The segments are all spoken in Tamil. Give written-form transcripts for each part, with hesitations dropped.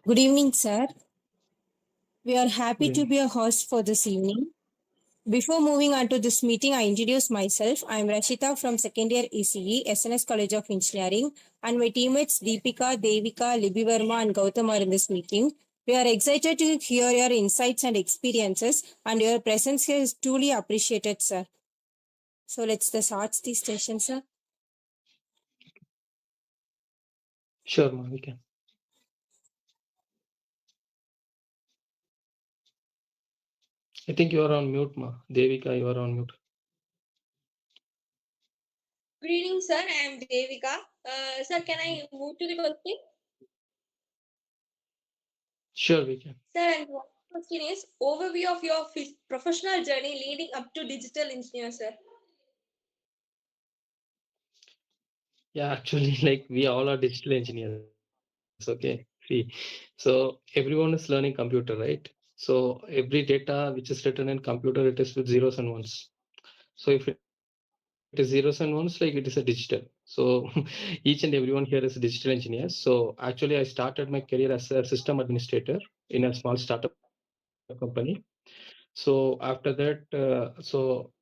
Good evening, sir. We are happy Good to evening. be a host for this evening. Before moving on to this meeting, I introduce myself. I am Rashita from second year ECE, SNS College of Engineering, and my teammates Deepika, Devika, Libby Verma, and Gautam are in this meeting. We are excited to hear your insights and experiences, and your presence here is truly appreciated, sir. So let's start the session, sir. Sure, ma, we can. I think you are on mute, ma. Devika, you are on mute. Good evening, sir. I am Devika. Sir, can I move to the question? Sure, we can. Sir, and one question is overview of your professional journey leading up to digital engineer, sir. Yeah, actually, like we all are digital engineers. Okay. See, so everyone is learning computer, right? So every data which is written in computer, it is with zeros and ones. So if it is zeros and ones, like it is a digital. So each and everyone here is digital engineers. So actually, I started my career as a system administrator in a small startup company. So after that,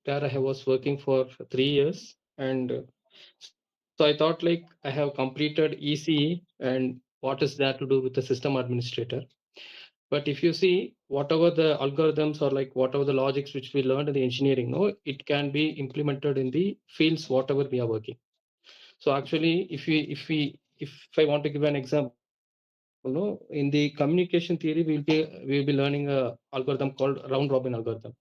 there I was working for 3 years, and so I thought like I have completed ECE, and what is that to do with the system administrator? But if you see, whatever the algorithms or like whatever the logics which we learned in the engineering, no, it can be implemented in the fields whatever we are working. So actually, if I want to give an example, no, in the communication theory, we'll be learning a algorithm called round robin algorithm.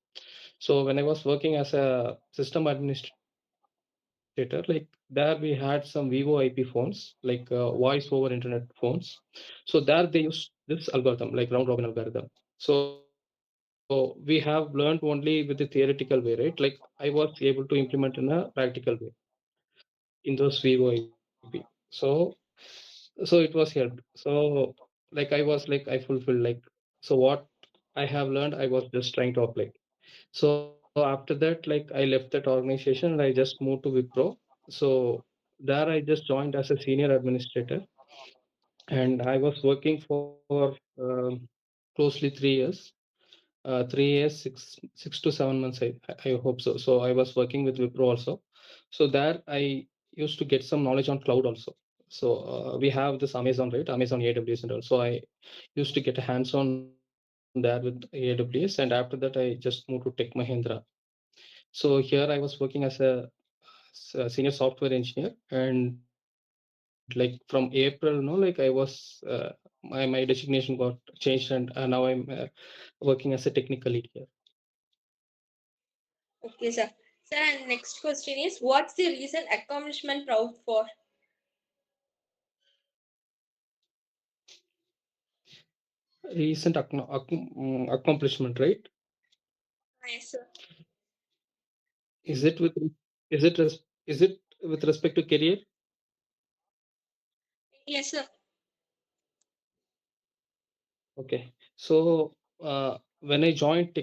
So when I was working as a system administrator, like there we had some Vivo IP phones, like voice over internet phones. So there they use this algorithm, like round robin algorithm. So we have learned only with the theoretical way, right? Like I was able to implement in a practical way in those Vivo IP. So it was helped. So like I fulfilled like, so what I have learned, I was just trying to apply. So after that, like I left that organization and I just moved to Wipro. So there I just joined as a senior administrator, and I was working for closely 3 years. 3 years, 6 to 7 months, I hope so. So I was working with Wipro also. So there I used to get some knowledge on cloud also. So we have this Amazon, right? Amazon AWS and all. So I used to get a hands-on there with AWS, and after that I just moved to Tech Mahindra. So here I was working as a senior software engineer, and like from April, no, like I was my designation got changed, and now I'm working as a technical lead here. Okay, sir. Sir, and next question is what's the recent accomplishment proud for? Recent accomplishment, right? Yes, sir. Is it with is it res- is it with respect to career? Yes, sir. Okay. So when I joined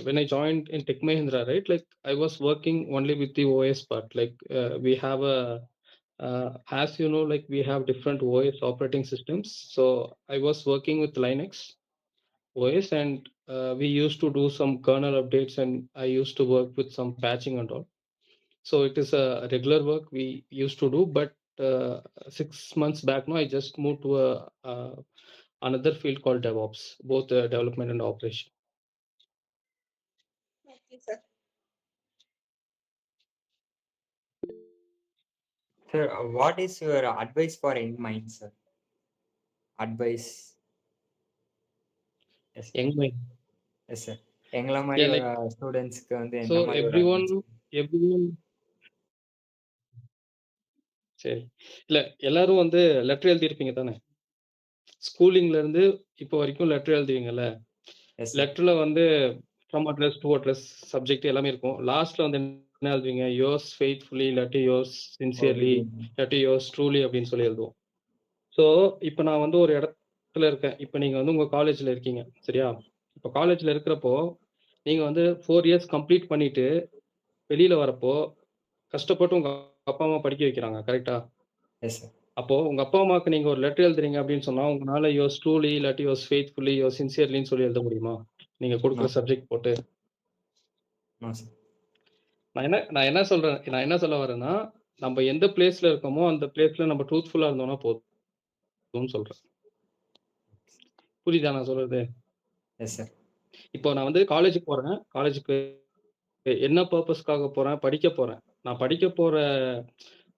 when I joined in Tech Mahindra, right? Like I was working only with the OS part. Like we have a as you know, like we have different OS operating systems. So I was working with Linux OS, and we used to do some kernel updates, and I used to work with some patching and all. So it is a regular work we used to do, but 6 months back now, I just moved to another field called DevOps, both development and operation. Okay, sir. Sir, what is your advice for young minds, sir? Advice. Yes, sir. Young mind. Yes, sir. எங்கள மாதிரி Yeah, ஒரு like ஸ்டூடெண்ட்ஸ்க்கு வந்து என்ன so மாதிரி ஒரு everyone சரி இல்ல எல்லாரும் வந்து லெட்டர் எழுதியிருப்பீங்க தானே? ஸ்கூலிங்ல இருந்து இப்போ வரைக்கும் லெட்டர் எழுதுவீங்கல்ல? எஸ் சார் லெட்டர்ல வந்து from address to address subject எல்லாமே இருக்கும். லாஸ்ட்ல வந்து என்ன எழுதுவீங்க? யோர்ஸ் ஃபெய்த்ஃபுல்லி, இல்லாட்டி யோர்ஸ் சின்சியர்லி, இல்லாட்டி யோர்ஸ் ட்ரூலி அப்படின்னு சொல்லி எழுதுவோம். ஸோ இப்போ நான் வந்து ஒரு இடத்துல இருக்கேன். இப்போ நீங்க வந்து உங்க காலேஜ்ல இருக்கீங்க, சரியா? இப்போ காலேஜ்ல இருக்கிறப்போ நீங்க வந்து 4 இயர்ஸ் கம்ப்ளீட் பண்ணிட்டு வெளியில வரப்போ கஷ்டப்பட்டு உங்க அப்பா அம்மா படிக்க வைக்கிறாங்க. கரெக்ட்டா? Yes sir. அப்போ உங்க அப்பா அம்மாவுக்கு நீங்க ஒரு லெட்டர் எழுதுறீங்க அப்படின்னு சொன்னா, உங்களால யோர்ஸ் ட்ரூலி இல்லாட்டி யோர்ஸ் ஃபெய்த்ஃபுல்லி, யோர்ஸ் சின்சியர்லின்னு சொல்லி எழுத முடியுமா? நீங்க நோ குடுக்குற சப்ஜெக்ட் போட்டு. No sir. நான் என்ன சொல்ல வரேன்னா, நம்ம எந்த பிளேஸ்ல இருக்கோமோ, அந்த பிளேஸ்ல நம்ம ட்ரூத்ஃபுல்லா இருந்தோம்னா போதும்னு சொல்றேன். புரியுதா நான் சொல்றது? Yes sir. இப்போ நான் வந்து காலேஜுக்கு போறேன். காலேஜுக்கு என்ன பர்ப்பஸ்க்காக போறேன்? படிக்க போறேன். நான் படிக்க போற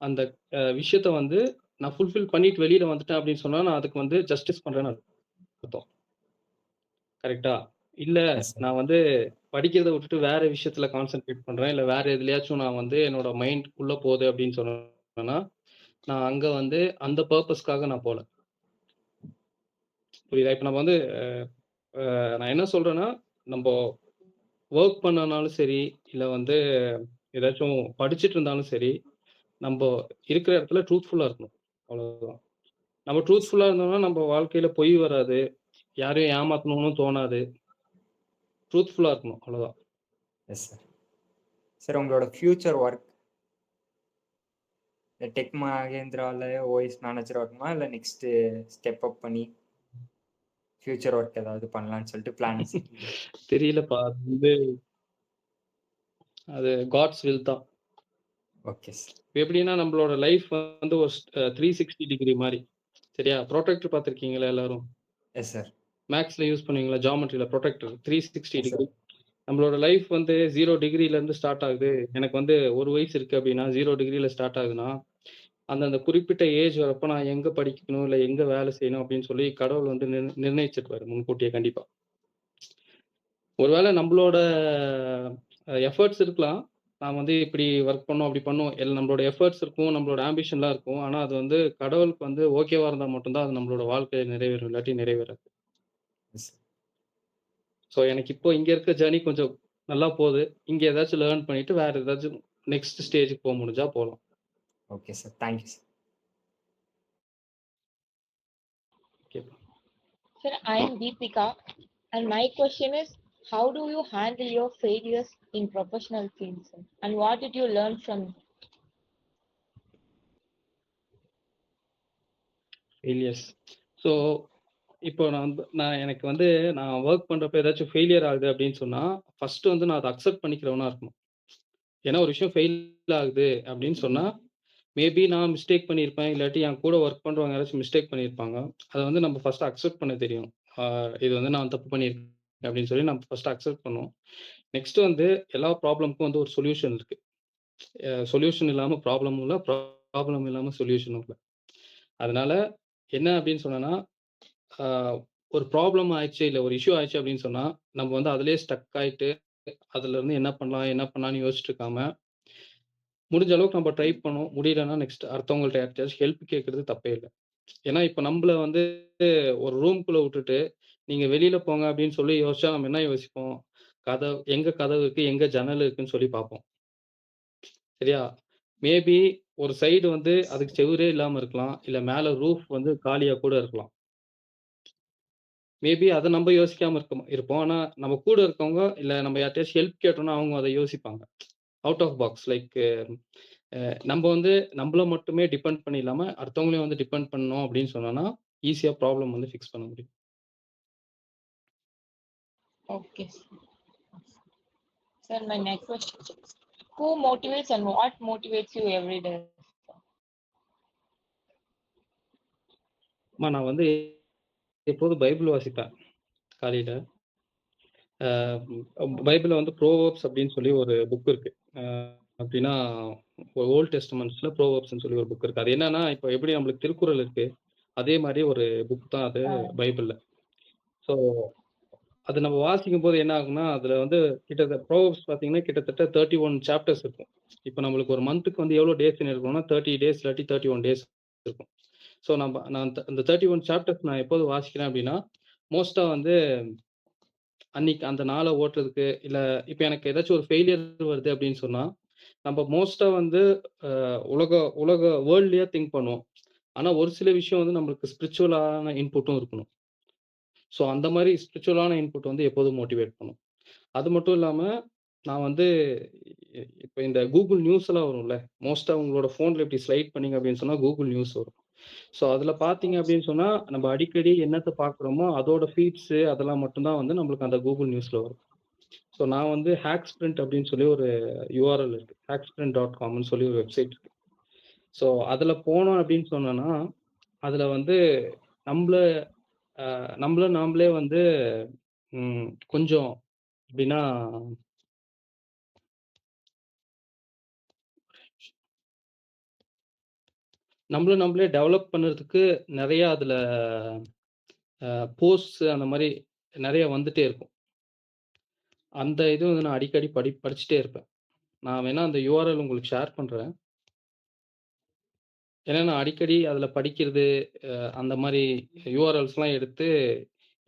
அந்த விஷயத்த வந்து நான் ஃபுல்ஃபில் பண்ணிட்டு வெளியில வந்துட்டேன் அப்படின்னு சொன்னா, நான் அதுக்கு வந்து ஜஸ்டிஸ் பண்றேன்னு அர்த்தம். கரெக்ட்டா? இல்ல எஸ் சார். நான் வந்து படிக்கிறத விட்டுட்டு வேற விஷயத்துல கான்சன்ட்ரேட் பண்றேன். இல்ல வேற எதுலயாச்சும் நான் வந்து என்னோட மைண்ட் உள்ள போகுது அப்படின்னு சொன்னேன்னா, நான் அங்க வந்து அந்த பர்ப்பஸ்க்காக நான் போல. புரியுதா? இப்ப நம்ம வந்து நான் என்ன சொல்றேன்னா, நம்ப வொர்க் பண்ணனாலும் சரி, இல்ல வந்து ஏதாச்சும் படிச்சுட்டு இருந்தாலும் சரி, நம்ப இருக்கிற இடத்துல ட்ரூத்ஃபுல்லா இருக்கணும். அவ்வளவுதான். நம்ம ட்ரூத்ஃபுல்லா இருந்தோம்னா, நம்ம வாழ்க்கையில பொய் வராது. யாரையும் ஏமாத்தணும்னு தோணாது. ட்ரூத்ஃபுல்லா இருக்கணும். அவ்வளவுதான். Yes sir. சார் உங்களோட ஃபியூச்சர் ஒர்க் டெக் மகேந்திரால ஓஎஸ் மேனேஜரா இருக்குமா? இல்ல நெக்ஸ்ட் ஸ்டெப் அப் பண்ணி ஃபியூச்சர் ஒர்க் ஏதாவது பண்ணலாம்னு சொல்லிட்டு பிளான் வச்சிருக்கீங்க? தெரியலப்பா. அது காட்ஸ் வில் தான். Okay sir. எப்படின்னா நம்மளோட லைஃப் வந்து ஒரு 360 டிகிரி மாரி. சரியா? புரொடெக்டர் பார்த்திருக்கீங்களா எல்லாரும்? Yes sir. மேத்ஸ்ல யூஸ் பண்ணுவீங்களா? ஜியோமெட்ரில புரொடெக்டர் 360 எஸ் டிகிரி. சார். நம்மளோட லைஃப் வந்து 0 டிகிரில இருந்து ஸ்டார்ட் ஆகுது. எனக்கு வந்து 1 வயசு இருக்கு அப்படின்னா, 0 டிகிரில ஸ்டார்ட் ஆகுதுன்னா, அந்த குறிப்பிட்ட ஏஜ் வரப்ப நான் எங்க படிக்கணும், இல்ல எங்க வேலை செய்யணும் அப்படின்னு சொல்லி கடவுள் வந்து நிர்ணயிச்சிருப்பாரு முன்கூட்டியே கண்டிப்பா. ஒருவேளை நம்மளோட எஃபர்ட்ஸ் இருக்கலாம். நான் வந்து இப்படி ஒர்க் பண்ணணும், அப்படி பண்ணணும். நம்மளோட எஃபர்ட்ஸ் இருக்கும், நம்மளோட ஆம்பிஷன்லாம் இருக்கும். ஆனா அது வந்து கடவுளுக்கு வந்து ஓகேவா இருந்தா மட்டும் தான் அது நம்மளோட வாழ்க்கையில நிறைவேறும். இல்லாட்டி நிறைவேறாது. Yes sir. ஸோ எனக்கு இப்போ இங்க இருக்க ஜர்னி கொஞ்சம் நல்லா போகுது. இங்க ஏதாச்சும் லேர்ன் பண்ணிட்டு வேற ஏதாச்சும் நெக்ஸ்ட் ஸ்டேஜ்க்கு போக முடிஞ்சா போலாம். Okay sir. Thank you sir. Okay. Sir, I am Deepika, and my question is, how do you handle your failures in professional fields, sir? And what did you learn from it? Failures. So இப்போ நான் எனக்கு வந்து நான் வொர்க் பண்றப்ப ஏதாச்சும் ஃபெயிலியர் ஆகுது அப்படின்னு சொன்னா, ஃபர்ஸ்ட் வந்து நான் அத அக்செப்ட் பண்ணிக்கிறவனா இருக்கணும். ஏன்னா ஒரு விஷயம் ஃபெயில் ஆகுது அப்படின்னு சொன்னா, மேபி நான் மிஸ்டேக் பண்ணியிருப்பேன். இல்லாட்டி என் கூட ஒர்க் பண்றவங்க யாராச்சும் மிஸ்டேக் பண்ணியிருப்பாங்க. அத வந்து நம்ம ஃபர்ஸ்ட் அக்செப்ட் பண்ண தெரியும். ஆ இது வந்து நான் தப்பு பண்ணியிருக்கேன் அப்படின்னு சொல்லி நம்ம ஃபர்ஸ்ட் அக்செப்ட் பண்ணணும். நெக்ஸ்ட் வந்து எல்லா ப்ராப்ளம்க்கும் வந்து ஒரு சொல்யூஷன் இருக்கு. சொல்யூஷன் இல்லாம ப்ராப்ளமும் இல்ல. ப்ராப்ளம் இல்லாம சொல்யூஷனும் இல்ல. அதனால என்ன அப்படின்னு சொன்னேன்னா, ஆ ஒரு ப்ராப்ளம் ஆயிடுச்சு, இல்ல ஒரு இஷ்யூ ஆயிடுச்சு அப்படின்னு சொன்னா, நம்ம வந்து அதிலேயே ஸ்டக் ஆயிட்டு, அதுலருந்து என்ன பண்ணலாம், என்ன பண்ணலாம்ன்னு யோசிச்சுட்டு இருக்காம, முடிஞ்ச அளவுக்கு நம்ம ட்ரை பண்ணுவோம். முடியலன்னா நெக்ஸ்ட் அடுத்தவங்கள்ட்ட யார்ட்டயாச்சும் ஹெல்ப் கேட்கறது தப்பே இல்ல. ஏன்னா, இப்ப நம்பள வந்து ஒரு ரூம்குள்ள விட்டுட்டு, நீங்க வெளியில போங்க அப்படின்னு சொல்லி யோசிச்சா நம்ம என்ன யோசிப்போம்? எங்க கதவு இருக்கு, எங்க ஜன்னல் இருக்குன்னு சொல்லி பார்ப்போம். சரியா? மேபி ஒரு சைடு வந்து அதுக்கு செவுரே இல்லாம இருக்கலாம். இல்ல மேல ரூஃப் வந்து காலியா கூட இருக்கலாம். மேபி அத நம்ப யோசிக்காம இருப்போம். ஆனா, நம்ம கூட இருக்கவங்க, இல்ல நம்ம யார்ட்டயாச்சும் ஹெல்ப் கேட்டோம்னா, அவங்க அத யோசிப்பாங்க. அவுட் ஆஃப் பாக்ஸ் லைக் நம்ப வந்து நம்பள மட்டுமே டிபெண்ட் பண்ணி இல்லாம, அடுத்தவங்களையும் வந்து டிபெண்ட் பண்ணோம் அப்படின்னு சொன்னோம்னா, ஈஸியா ப்ராப்ளம் வந்து ஃபிக்ஸ் பண்ண முடியும். Okay, sir. Sir, my next question is, who motivates and what motivates you every day? நான் வந்து எப்போதும் பைபிள் வாசிப்பேன் காலையில. அ பைபிள்ல வந்து ப்ரோவெர்ப்ஸ் அப்படின்னு சொல்லி ஒரு புக் இருக்கு. அப்படின்னா ஓல்ட் டெஸ்டமெண்ட்ஸ்ல ப்ரோவெர்ப்ஸ்ன்னு சொல்லி ஒரு புக் இருக்கு. அது என்னன்னா, இப்போ எப்படி நம்மளுக்கு திருக்குறள் இருக்கு, அதே மாரி ஒரு புக் தான் அது பைபிள்ல. ஸோ அது நம்ம வாசிக்கும்போது என்ன ஆகும்னா, அதுல வந்து கிட்டத்தட்ட ப்ரோவெர்ப்ஸ் பார்த்தீங்கன்னா, கிட்டத்தட்ட 31 சாப்டர்ஸ் இருக்கும். இப்ப நம்மளுக்கு ஒரு மந்த்துக்கு வந்து எவ்வளோ டேஸ்ன்னு இருக்கும்னா, 30 டேஸ் இல்லாட்டி 31 டேஸ் இருக்கும். ஸோ நான் அந்த 31 சாப்டர்ஸ் நான் எப்போது வாசிக்கிறேன் அப்படின்னா, மோஸ்ட்டா வந்து அன்னைக்கு அந்த நாள ஓட்டுறதுக்கு, இல்ல இப்ப எனக்கு ஏதாச்சும் ஒரு ஃபெயிலியர் வருது அப்படின்னு சொன்னா, நம்ம மோஸ்ட்டா வந்து உலக உலக வேர்ல்ட்லியா திங்க் பண்ணுவோம். ஆனா ஒரு சில விஷயம் வந்து நம்மளுக்கு ஸ்பிரிச்சுவலான இன்புட்டும் இருக்கணும். ஸோ அந்த மாரி ஸ்பிரிச்சுவலான இன்புட் வந்து எப்போதும் மோட்டிவேட் பண்ணும். அது மட்டும் இல்லாம, நான் வந்து இப்போ இந்த கூகுள் நியூஸ் எல்லாம் வரும்ல, மோஸ்டா உங்களோட ஃபோன்ல இப்படி ஸ்லைட் பண்ணீங்க அப்படின்னு சொன்னா கூகுள் நியூஸ் வரும். ஸோ அதுல பார்த்தீங்க அப்படின்னு சொன்னா, நம்ம அடிக்கடி என்னத்த பார்க்குறோமோ அதோட ஃபீட்ஸு அதெல்லாம் மட்டும் தான் வந்து நம்மளுக்கு அந்த கூகுள் நியூஸ்ல வரும். ஸோ நான் வந்து ஹேக்ஸ்பிரிண்ட் அப்படின்னு சொல்லி ஒரு யூஆர்எல் இருக்கு. hacksprint.comன்னு சொல்லி ஒரு வெப்சைட் இருக்கு. ஸோ அதுல போனோம் அப்படின்னு சொன்னோம்னா, அதுல வந்து நம்மள நம்மள நாமளே வந்து கொஞ்சம் எப்படின்னா நம்மள நம்மளே டெவலப் பண்ணுறதுக்கு நெறைய அதுல போஸ்ட்ஸ் அந்த மாரி நெறைய வந்துட்டே இருக்கும். அந்த இது வந்து நான் அடிக்கடி படிச்சுட்டே இருப்பேன். நான் வேணா அந்த யூஆர்எல் உங்களுக்கு ஷேர் பண்றேன். ஏன்னா நான் அடிக்கடி அதுல படிக்கிறது, அந்த மாரி யூஆர்எல்ஸ்லாம் எடுத்து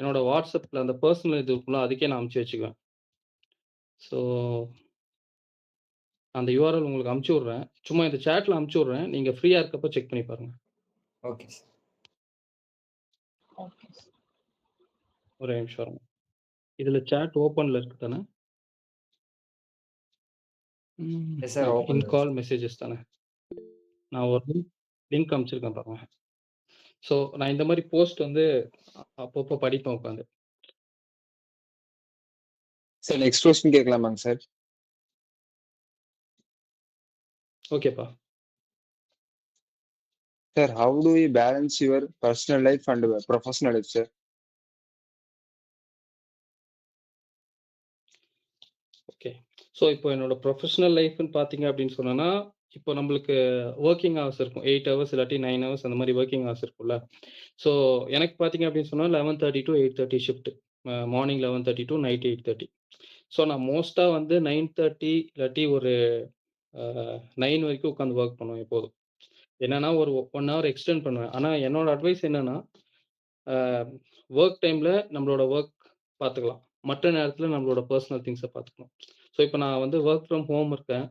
என்னோட WhatsAppல அந்த பெர்சனல் இது இருக்கும்ல, அதுக்கே நான் அனுப்பிச்சு வச்சுக்குவேன். ஸோ அந்த யூஆர்எல் உங்களுக்கு அனுப்பிச்சு விடுறேன். சும்மா இந்த சாட்ல அனுப்பிச்சு விடுறேன். நீங்க ஃப்ரீயா இருக்கப்ப செக் பண்ணி பாருங்க. Okay sir. Okay. ஒரே நிமிஷம் இருங்க. இதுல சாட் ஓப்பன்ல இருக்கு தானே? எஸ் சார், இன் ஓப்பன் கால் மெசேஜஸ் தானே? நான் ஒரு லிங்க் அனுப்பிச்சிருக்கேன் பாருங்க. ஸோ நான் இந்த மாரி போஸ்ட் வந்து அப்பப்போ படிப்பேன் உட்காந்து. சார் நெக்ஸ்ட் கொஸ்டின் கேட்கலாமாங்க சார்? ஓகேப்பா. Sir, how do you balance your personal life and professional life sir? Okay. So இப்போ என்னோட ப்ரொஃபஷனல் லைஃப்ன்னு பார்த்தீங்க அப்படின்னு சொன்னோன்னா, இப்போ நம்மளுக்கு வொர்க்கிங் ஹவர்ஸ் இருக்கும். 8 ஹவர்ஸ் இல்லாட்டி 9 ஹவர்ஸ் அந்த மாரி வொர்க்கிங் ஹவர்ஸ் இருக்கும்ல. ஸோ எனக்கு பார்த்தீங்க அப்படின்னு சொன்னா 11:30 to 8:30 shift. Morning 11:30 to night 8:30. So நான் மோஸ்ட்டா வந்து 9:30 இல்லாட்டி ஒரு 9 வரைக்கும் உட்காந்து வொர்க் பண்ணுவேன் எப்போதும். என்னன்னா ஒரு 1 ஹவர் எக்ஸ்டெண்ட் பண்ணுவேன். ஆனா என்னோட அட்வைஸ் என்னன்னா, வொர்க் டைம்ல நம்மளோட வொர்க் பார்த்துக்கலாம். மற்ற நேரத்துல நம்மளோட பெர்சனல் திங்ஸ பார்த்துக்கணும். ஸோ இப்போ நான் வந்து வொர்க் ஃப்ரம் ஹோம் இருக்கேன்.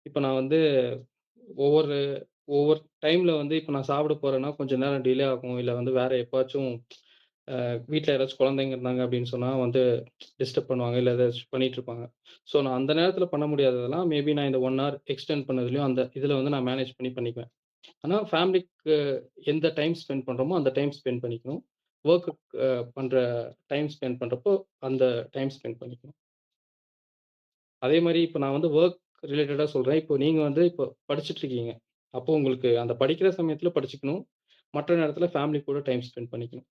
இப்போ நான் வந்து ஒவ்வொரு ஒவ்வொரு டைம்ல வந்து இப்போ நான் சாப்பிட போறேன்னா, கொஞ்சம் நேரம் டிலே ஆகும். இல்ல வந்து வேற எப்பவாச்சும் வீட்ல யாராச்சும் குழந்தைங்க இருந்தாங்க அப்படின்னு சொன்னா வந்து டிஸ்டர்ப் பண்ணுவாங்க. இல்ல ஏதாச்சும் பண்ணிட்டு இருப்பாங்க. ஸோ நான் அந்த நேரத்துல பண்ண முடியாததெல்லாம் மேபி நான் இந்த 1 ஹவர் எக்ஸ்டெண்ட் பண்ணதுலயும் அந்த இதுல வந்து நான் மேனேஜ் பண்ணிக்குவேன். ஆனா ஃபேமிலிக்கு எந்த டைம் ஸ்பெண்ட் பண்றோமோ அந்த டைம் ஸ்பெண்ட் பண்ணிக்கணும். வொர்க் பண்ற டைம் ஸ்பெண்ட் பண்றப்போ அந்த டைம் ஸ்பெண்ட் பண்ணிக்கணும். அதே மாரி இப்ப நான் வந்து வொர்க் ரிலேட்டடா சொல்றேன். இப்போ நீங்க வந்து இப்போ படிச்சுட்டு இருக்கீங்க. அப்போ உங்களுக்கு அந்த படிக்கிற சமயத்துல படிச்சுக்கணும். மற்ற நேரத்துல ஃபேமிலி கூட டைம் ஸ்பெண்ட் பண்ணிக்கணும்.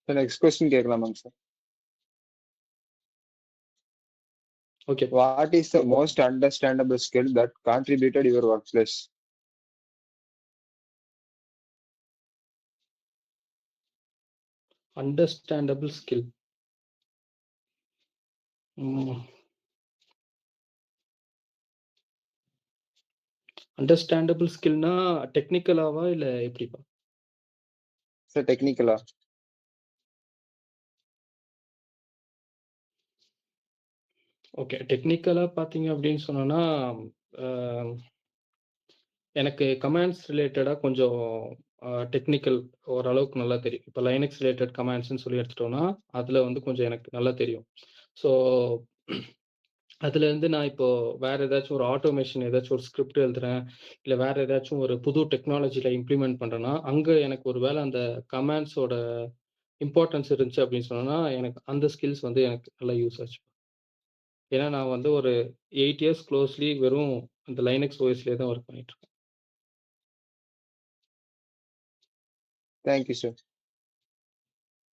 சார் நெக்ஸ்ட் கொஸ்டின் கேட்கலாமாங்க sir? Okay. What is the most understandable skill that contributed your work place? Understandable skill. Understandable ஸ்கில்னா டெக்னிக்கலாவா இல்ல எப்படிப்பா? சார் டெக்னிக்கலா? ஓகே. டெக்னிக்கலா பார்த்தீங்க அப்படின்னு சொன்னோம்னா, அ எனக்கு கமாண்ட்ஸ் ரிலேட்டடா கொஞ்சம் டெக்னிக்கல் ஓரளவுக்கு நல்லா தெரியும். இப்போ லைனக்ஸ் ரிலேட்டட் கமாண்ட்ஸ்ன்னு சொல்லி எடுத்துட்டோம்னா, அதுல வந்து கொஞ்சம் எனக்கு நல்லா தெரியும். ஸோ அதுலேருந்து நான் இப்போ வேற ஏதாச்சும் ஒரு ஆட்டோமேஷன் ஏதாச்சும் ஒரு ஸ்கிரிப்ட் எழுதுறேன், இல்ல வேற ஏதாச்சும் ஒரு புது டெக்னாலஜில இம்ப்ளிமெண்ட் பண்றேன்னா, அங்க எனக்கு ஒரு வேள அந்த கமாண்ட்ஸோட இம்பார்ட்டன்ஸ் இருந்துச்சு அப்படின்னு சொன்னோம்னா, எனக்கு அந்த ஸ்கில்ஸ் வந்து எனக்கு நல்லா யூஸ் ஆச்சு. ஏன்னா நான் வந்து ஒரு 8 இயர்ஸ் க்ளோஸ்லி வெறும் அந்த லைனக்ஸ் ஓஎஸ்லயே தான் ஒர்க் பண்ணிட்டு இருக்கேன். Thank you sir.